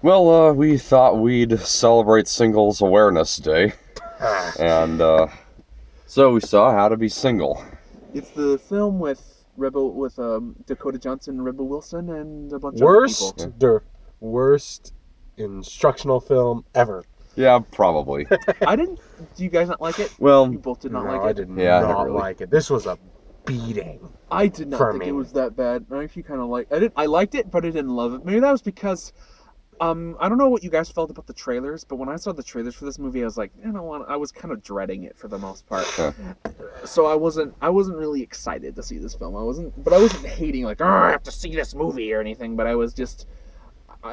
Well, we thought we'd celebrate Singles Awareness Day, and so we saw How to Be Single. It's the film with Dakota Johnson, Rebel Wilson, and a bunch of other people. Worst instructional film ever. Yeah, probably. Do you guys not like it? Well, you both did not like it? I did not really like it. This was a beating. I did not think it was that bad. I actually kind of I liked it, but I didn't love it. Maybe that was because I don't know what you guys felt about the trailers, but when I saw the trailers for this movie, I was like, I was kind of dreading it for the most part. So I wasn't really excited to see this film. I wasn't hating like, I have to see this movie or anything, but I was just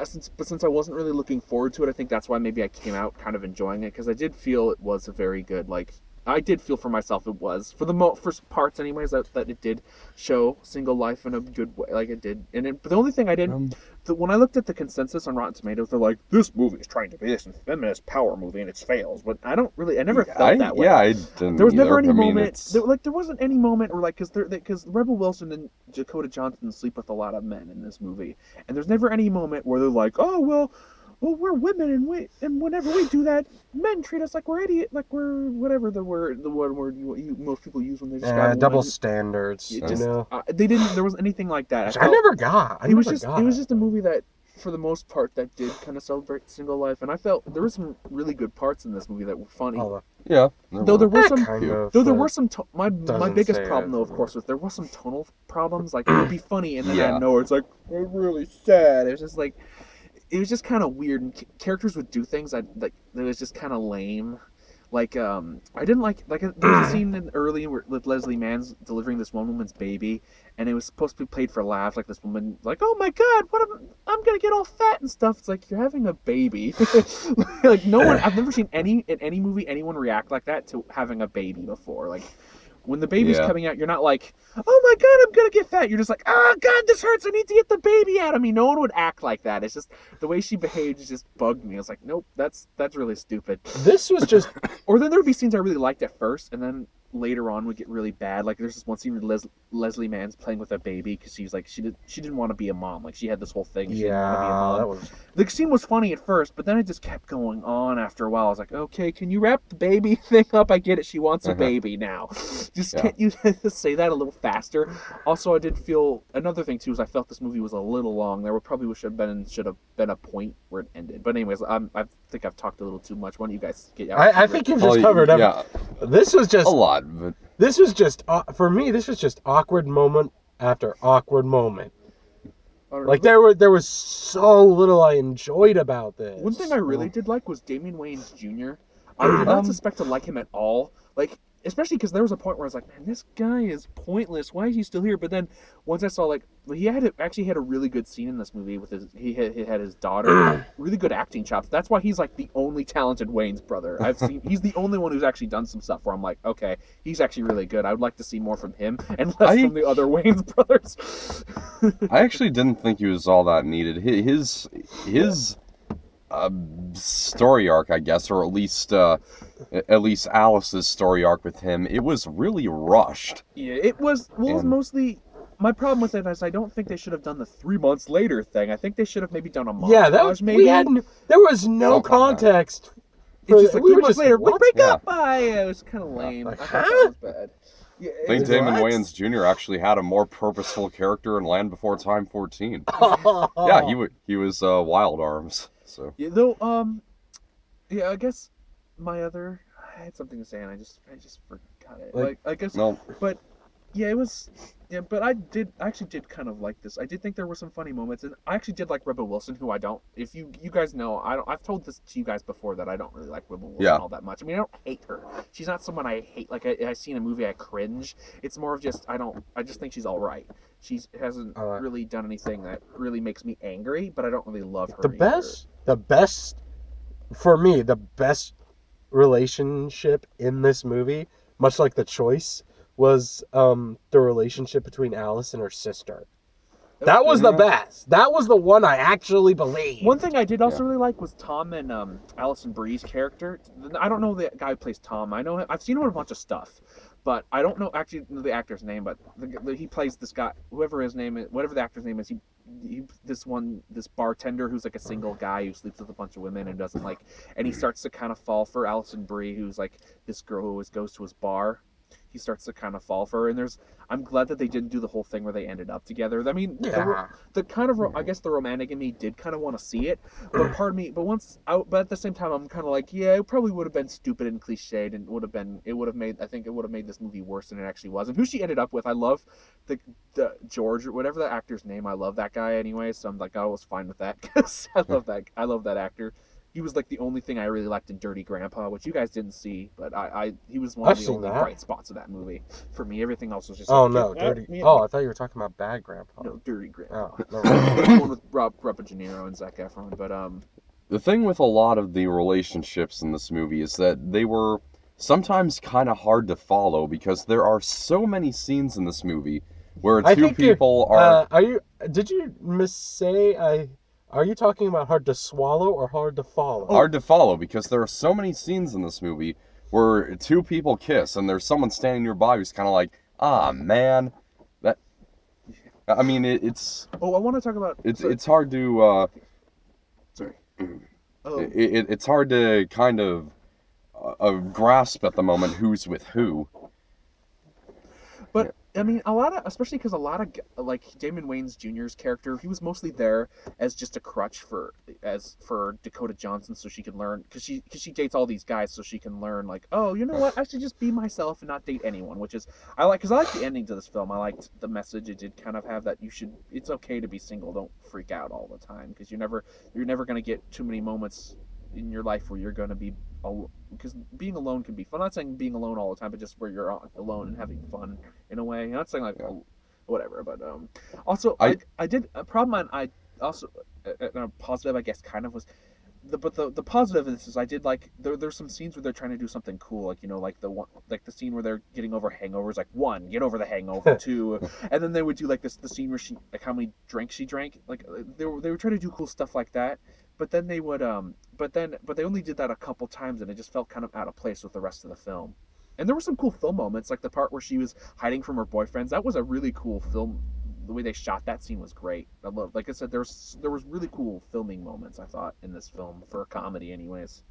since I wasn't really looking forward to it, I think that's why maybe I came out kind of enjoying it, because I did feel it was a very good, I did feel for myself it was, for the first parts anyways, that it did show single life in a good way, like it did. But the only thing I didn't, when I looked at the consensus on Rotten Tomatoes, they're like, this movie is trying to be this feminist power movie and it fails. But I never felt that way. Yeah, I didn't. There was never any moment, there wasn't any moment where because Rebel Wilson and Dakota Johnson sleep with a lot of men in this movie, and there's never any moment where they're like, oh well, we're women, and whenever we do that, men treat us like we're idiot, like we're whatever the one word most people use when they describe double standards. They didn't. There wasn't anything like that. I never got. It was just a movie that, for the most part, that did kind of celebrate single life, and I felt there were some really good parts in this movie that were funny. Yeah. Though there were some. There were some. My biggest problem though, of course, was there were some tonal problems. Like it would be funny, and then out of nowhere, it's like we're really sad. It was just like. It was just kind of weird, and characters would do things that was just kind of lame. I didn't like there was a scene early with Leslie Mann's delivering this one woman's baby, and it was supposed to be played for laughs. Like this woman, like, oh my god, I'm gonna get all fat and stuff. It's like, you're having a baby. Like no one, I've never seen in any movie anyone react like that to having a baby before. Like. When the baby's coming out, you're not like, oh my god, I'm gonna get fat. You're just like, oh god, this hurts. I need to get the baby out of me. No one would act like that. It's just the way she behaved just bugged me. I was like, nope, that's really stupid. This was just, or then there would be scenes I really liked at first, and then later on would get really bad. Like there's this one scene where Leslie Mann's playing with a baby because she was like she didn't want to be a mom. Like she had this whole thing. She didn't want to be a mom. The scene was funny at first, but then it just kept going on after a while. I was like, okay, can you wrap the baby thing up? I get it. She wants a baby now. Can't you just say that a little faster? Also, I did feel another thing too is I felt this movie was a little long. There should have been a point where it ended. But anyways, I think I've talked a little too much. Why don't you guys get out? I think you've just covered everything. This was just a lot. But this was just for me. This was just awkward moment after awkward moment. Like there was so little I enjoyed about this. One thing I really did like was Damian Wayans Jr. I did not suspect to like him at all. Like, especially because there was a point where I was like, man, this guy is pointless. Why is he still here? But then once I saw he actually had a really good scene in this movie with he had his daughter. Really good acting chops. That's why he's like the only talented Wayans brother I've seen. He's the only one who's actually done some stuff where I'm like, okay, he's actually really good. I would like to see more from him and less from the other Wayans brothers. I actually didn't think he was all that needed. His story arc, I guess, or at least Alice's story arc with him, it was really rushed. Yeah, it was. Well, mostly. My problem with it is I don't think they should have done the 3 months later thing. I think they should have maybe done a montage. Yeah, there was no context. It's just like 3 months later, we break up. It was kind of lame. I thought that was bad. Yeah, I think Damon Wayans Jr. actually had a more purposeful character in Land Before Time 14. Yeah, he was Wild Arms. So yeah, though I guess I had something to say and I just forgot it. I guess no. But yeah, it was. Yeah, but I actually did kind of like this. I did think there were some funny moments, and I actually did like Rebel Wilson, who I don't. If you guys know, I've told this to you guys before that I don't really like Rebel Wilson all that much. I mean, I don't hate her. She's not someone I hate. Like I see in a movie, I cringe. It's more of just I just think she's all right. She hasn't really done anything that really makes me angry, but I don't really love her. The best for me, the best relationship in this movie, much like The Choice, was the relationship between Alice and her sister. That was the best. That was the one I actually believed. One thing I did also really like was Tom and Alison Brie's character. I don't know the guy who plays Tom. I know him. I've seen him in a bunch of stuff, but I don't know the actor's name. But he plays this guy, whoever his name is, whatever the actor's name is. this bartender who's like a single guy who sleeps with a bunch of women and doesn't like, and he starts to kind of fall for Alison Brie, who's like this girl who always goes to his bar. He starts to kind of fall for her, and I'm glad that they didn't do the whole thing where they ended up together. I mean, the kind of, I guess the romantic in me did kind of want to see it, but but at the same time, I'm kind of like, yeah, it probably would have been stupid and cliched, and it would have made this movie worse than it actually was. And who she ended up with, I love the George, or whatever the actor's name, I love that guy anyway, so I'm like, I was fine with that, because I love that actor. He was like the only thing I really liked in Dirty Grandpa, which you guys didn't see, but he was one of the only bright spots of that movie. For me, everything else was just. Oh no, Dirty. Oh, I thought you were talking about Bad Grandpa. No, Dirty Grandpa. Oh, no. The one with Robert De Niro and Zac Efron, but The thing with a lot of the relationships in this movie is that they were sometimes kind of hard to follow because there are so many scenes in this movie where two people are. Did you missay? Are you talking about hard to swallow or hard to follow? Hard to follow, because there are so many scenes in this movie where two people kiss and there's someone standing nearby who's kind of like, man. I mean, it's... Oh, I want to talk about... It's hard to... Sorry. Oh. It's hard to kind of grasp at the moment who's with who. But... I mean, especially because a lot of, like, Damon Wayans Jr.'s character, he was mostly there as just a crutch for Dakota Johnson, so she can learn, because she dates all these guys, so she can learn, like, oh, you know what, I should just be myself and not date anyone, which is, because I like the ending to this film. I liked the message it did kind of have, that it's okay to be single, don't freak out all the time, because you're never going to get too many moments in your life where you're going to be alone, because being alone can be fun. I'm not saying being alone all the time, but just where you're alone and having fun in a way. I'm not saying like whatever, but also I did a problem. I also a positive, I guess, kind of was. But the positive of this is I did like there's some scenes where they're trying to do something cool, like, you know, like the scene where they're getting over hangovers, like 1, get over the hangover, 2, and then they would do like the scene where she, like, how many drinks she drank, like they were trying to do cool stuff like that, but then they would but they only did that a couple times, and it just felt kind of out of place with the rest of the film. And there were some cool film moments, like the part where she was hiding from her boyfriends. That was a really cool film. The way they shot that scene was great. I love, like I said, there was really cool filming moments, I thought, in this film, for a comedy anyways,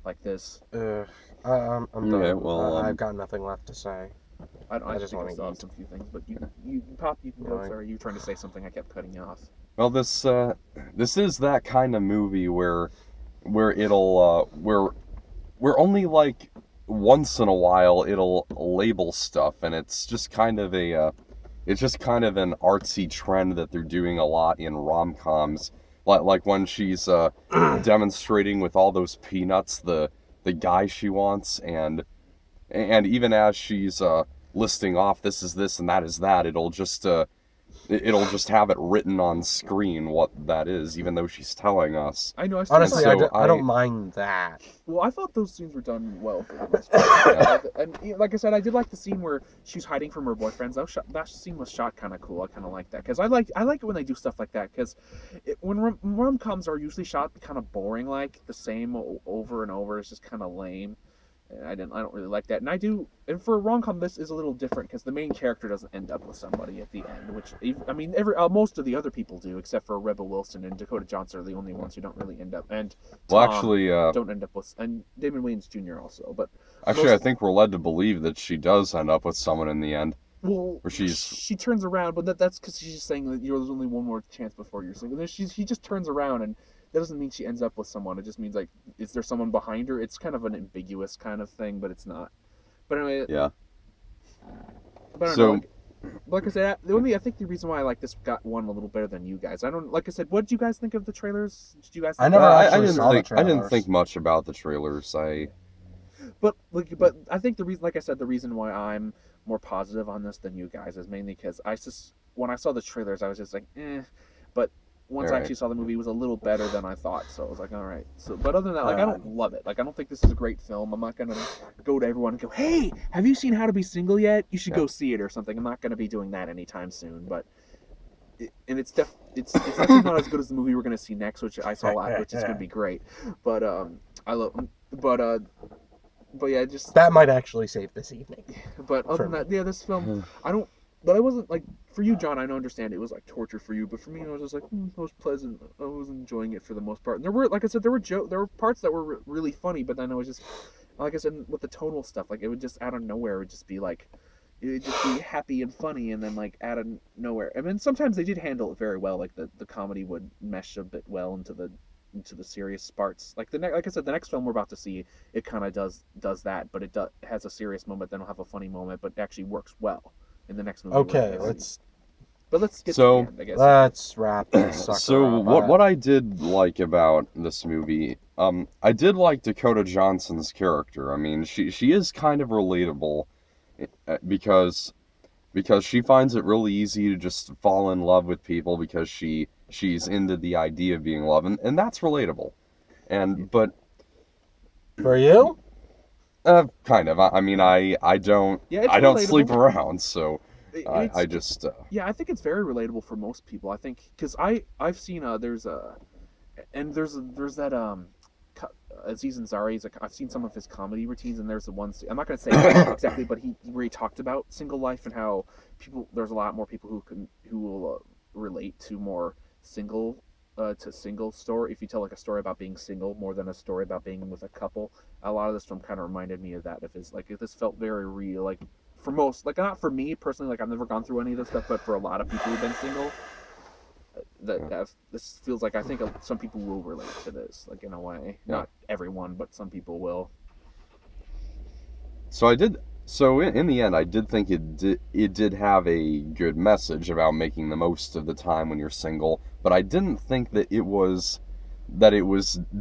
like this. I'm done. Yeah, well, I've got nothing left to say. I just want to eat some few things, but you Pop, you can go. Sorry, you were trying to say something. I kept cutting you off. Well, this is that kind of movie where it'll where only like once in a while it'll label stuff, and it's just kind of an artsy trend that they're doing a lot in rom-coms, like when she's demonstrating with all those peanuts the guy she wants, and even as she's listing off this is this and that is that, it'll just have it written on screen what that is, even though she's telling us. I know. Honestly, I don't mind that. Well, I thought those scenes were done well for the most part. And like I said, I did like the scene where she's hiding from her boyfriends. That scene was shot kind of cool. I kind of like that, because I like it when they do stuff like that, because when rom-coms are usually shot kind of boring, like the same over and over, it's just kind of lame. I don't really like that, and for a rom-com this is a little different, because the main character doesn't end up with somebody at the end, which, I mean, most of the other people do, except for Rebel Wilson and Dakota Johnson are the only ones who don't really end up, and Tom don't end up with, and Damon Wayans Jr. also, but actually I think we're led to believe that she does end up with someone in the end. Well, she turns around, but that's because she's just saying that there's only one more chance before you're single. She just turns around, and that doesn't mean she ends up with someone. It just means, like, is there someone behind her? It's kind of an ambiguous kind of thing, but it's not. But anyway. Yeah. But I don't know. Like I said, I think the reason why I like this got one a little better than you guys. Like I said, what did you guys think of the trailers? Did you guys? I didn't think much about the trailers. But I think the reason why I'm more positive on this than you guys is mainly because when I saw the trailers, I was just like, but once I actually saw the movie, it was a little better than I thought, so I was like, all right. So, but other than that, like, I don't love it. Like, I don't think this is a great film. I'm not gonna go to everyone and go, hey, have you seen How to Be Single yet? You should go see it or something. I'm not gonna be doing that anytime soon. But it's definitely not as good as the movie we're gonna see next, which I saw last, which is gonna be great. But but yeah, just that might actually save this evening. But other than that, yeah, this film, I don't But I wasn't like, for you, John, I don't understand it was like torture for you, but for me, I was just like, it was pleasant. I was enjoying it for the most part. And there were, like I said, there were parts that were really funny, but then it was just, like I said, with the tonal stuff, like it would just out of nowhere, it would just be like, it would just be happy and funny, and then like out of nowhere. I mean, sometimes they did handle it very well, like the comedy would mesh a bit well into the serious parts. Like like I said, the next film we're about to see, it kind of does that, but it has a serious moment, then it'll have a funny moment, but it actually works well in the next movie. Okay, let's get to the end, I guess. Let's wrap this sucker So up. what I did like about this movie, I did like Dakota Johnson's character. I mean, she is kind of relatable because she finds it really easy to just fall in love with people because she's into the idea of being loved, and that's relatable. But for you, kind of. I mean, I don't sleep around, so I just yeah, I think it's very relatable for most people. I think because I've seen there's that Aziz Ansari. I've seen some of his comedy routines, and there's the ones I'm not going to say exactly, but where he talked about single life and how there's a lot more people who will relate to more single story. If you tell like a story about being single more than a story about being with a couple, a lot of this film kind of reminded me of that. This felt very real, like for most, like not for me personally, like I've never gone through any of this stuff, but for a lot of people who've been single, this feels like I think some people will relate to this, like in a way. Yeah. Not everyone, but some people will. So in the end, I did think it did have a good message about making the most of the time when you're single, but I didn't think that it was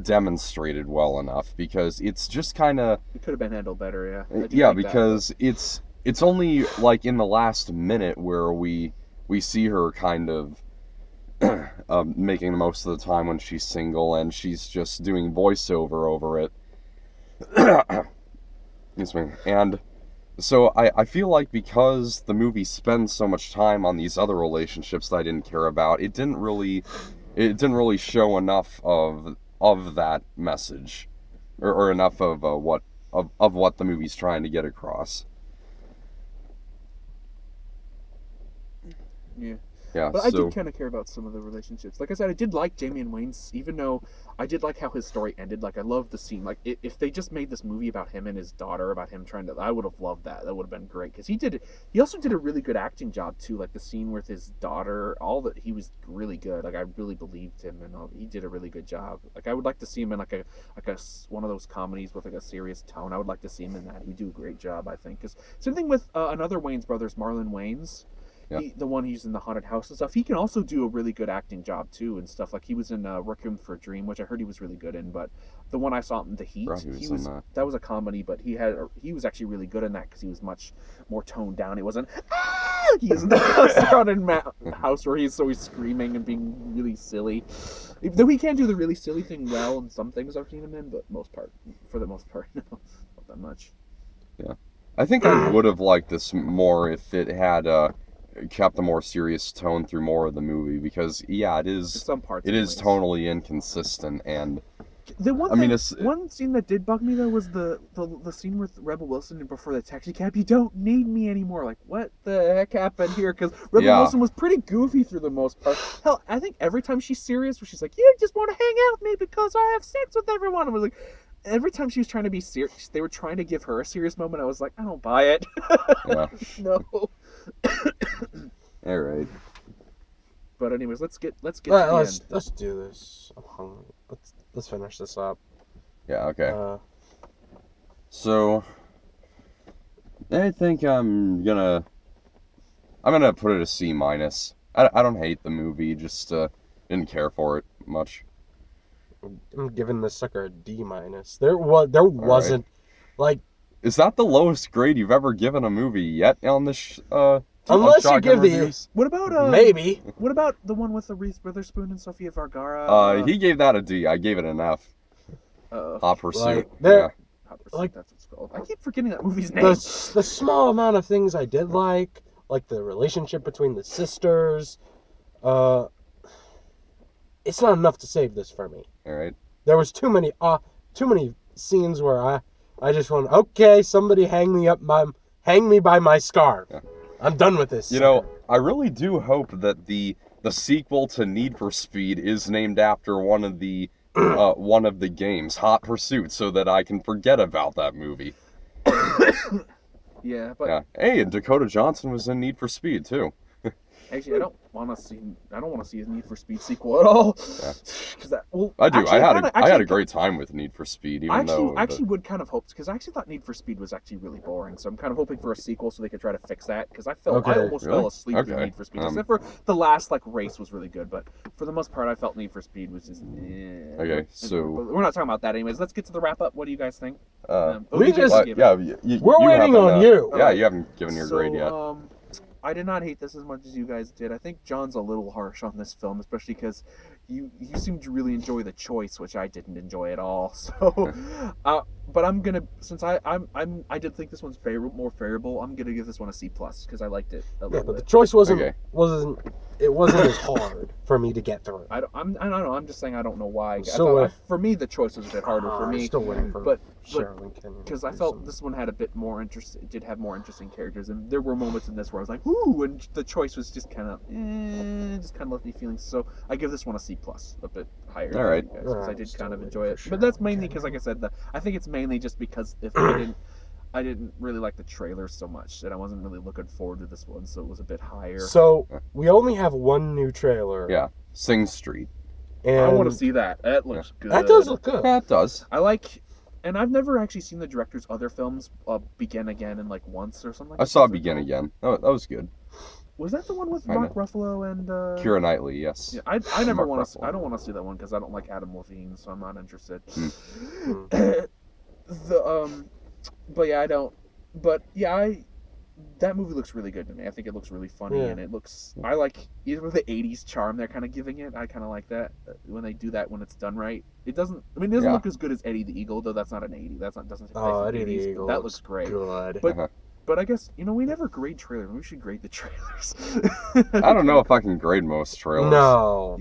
demonstrated well enough, because it's just kind of... It could have been handled better, yeah. Yeah, because it's only like in the last minute where we see her kind of making the most of the time when she's single, and she's just doing voiceover over it. Excuse me. And so I feel like because the movie spends so much time on these other relationships that I didn't care about, it didn't really show enough of that message, or enough of what the movie's trying to get across. Yeah. Yeah, but I did kind of care about some of the relationships. Like I said, I did like Jamie and Wayne's, even though I did like how his story ended. Like, I love the scene. Like, if they just made this movie about him and his daughter, about him trying to... I would have loved that. That would have been great. Because he also did a really good acting job, too. Like, the scene with his daughter, he was really good. Like, I really believed him, and he did a really good job. Like, I would like to see him in, one of those comedies with, like, a serious tone. I would like to see him in that. He would do a great job, I think. Because same thing with another Wayans brothers, Marlon Wayans. Yeah. The one who's in the haunted house and stuff. He can also do a really good acting job too, and stuff. Like, he was in Requiem for a Dream, which I heard he was really good in. But the one I saw in The Heat, that was a comedy, but he was actually really good in that because he was much more toned down. It wasn't he is in the haunted house where he's always screaming and being really silly. Though he can do the really silly thing well in some things I've seen him in, but for the most part, no, not that much. Yeah, I think I would have liked this more if it had kept a more serious tone through more of the movie, because it is tonally inconsistent. And one scene that did bug me though was the scene with Rebel Wilson before the taxi cab. You don't need me anymore. Like, what the heck happened here? Because Rebel Wilson was pretty goofy through the most part. Hell, I think every time she's serious, where she's like, "You just want to hang out with me because I have sex with everyone," I was like, every time she was trying to be serious, they were trying to give her a serious moment. I was like, I don't buy it. Yeah. No. All right. But anyways, let's get let's do this. I'm hungry. Let's finish this up. Yeah. Okay. So I think I'm gonna put it a C-. I don't hate the movie, just didn't care for it much. I'm giving this sucker a D-. There wasn't like... Is that the lowest grade you've ever given a movie yet on this? Unless you give reviews? What about maybe? What about the one with the Reese Witherspoon and Sofia Vergara? He gave that a D. I gave it an F. Hot Pursuit. Hot Pursuit. That's what it's called. I keep forgetting that movie's name. The small amount of things I did like the relationship between the sisters. It's not enough to save this for me. All right. There was too many scenes where I just went, okay, somebody hang me by my scarf. Yeah. I'm done with this. You know, I really do hope that the sequel to Need for Speed is named after one of the games, Hot Pursuit, so that I can forget about that movie. Yeah, but yeah. Hey, and Dakota Johnson was in Need for Speed too. Actually, I don't want to see a Need for Speed sequel at all. Yeah. I do. Actually, I had a great time with Need for Speed, I actually would kind of hope, because I actually thought Need for Speed was actually really boring. So I'm kind of hoping for a sequel so they could try to fix that. Because I almost fell asleep through Need for Speed, except for the last race was really good. But for the most part, I felt Need for Speed was just. Okay, so we're not talking about that anyways. Let's get to the wrap up. What do you guys think? We're waiting on you. Yeah, you haven't given your grade yet. I did not hate this as much as you guys did. I think John's a little harsh on this film, especially because you seem to really enjoy The Choice, which I didn't enjoy at all. So, but I'm gonna, since I did think this one's more favorable, I'm gonna give this one a C+ because I liked it a little bit. The Choice wasn't as hard for me to get through. I don't know. I'm just saying I don't know why. So, for me, The Choice was a bit harder for me. Still waiting for because I felt this one had a bit more interest. It did have more interesting characters, and there were moments in this where I was like, "Ooh!" and The Choice was just kind of left me feeling. So I give this one a C+, a bit higher. All right, because I did kind of enjoy it, but that's mainly because, like I said, I think it's mainly just because I didn't really like the trailer so much, and I wasn't really looking forward to this one, so it was a bit higher. So we only have one new trailer. Yeah, Sing Street. And I want to see that. That looks good. That does look good. Yeah, it does. And I've never actually seen the director's other films, Begin Again and once or something. I saw Begin Again. That was good. Was that the one with Mark Ruffalo and Keira Knightley? Yes. Yeah, I never want to. I don't want to see that one because I don't like Adam Levine, so I'm not interested. But yeah, I don't. But yeah, that movie looks really good to me. I think it looks really funny, and it looks. I like either the '80s charm they're kind of giving it. I kind of like that when they do that when it's done right. It doesn't. I mean, it doesn't look as good as Eddie the Eagle, though. That's not an '80. Doesn't take place in the '80s. Eagle that looks great. Good. But I guess we never grade trailers. We should grade the trailers. I don't know if I can grade most trailers. No,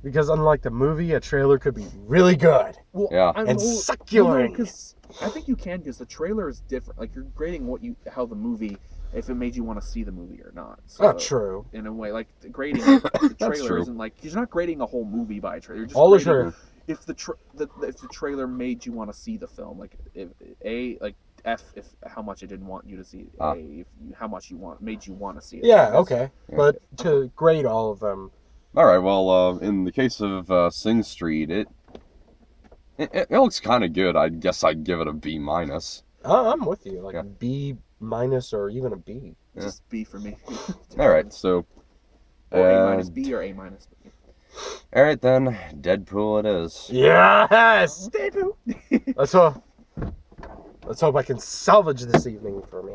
because unlike the movie, a trailer could be really good. Well, yeah, and succulent. Because I think you can, because the trailer is different. Like you're grading how the movie, if it made you want to see the movie or not. So, true. In a way, grading the trailer isn't you're not grading a whole movie by a trailer. You're just all the trailer. If the trailer made you want to see the film, if how much it didn't want you to see it, how much made you want to see it. Yeah, okay. But to grade all of them. All right. Well, in the case of Sing Street, it looks kind of good. I guess I'd give it a B-. I'm with you. B- or even a B. Just B for me. All right. So. Or A- B or A-. All right then, Deadpool it is. Yes. Deadpool. Let's hope I can salvage this evening for me.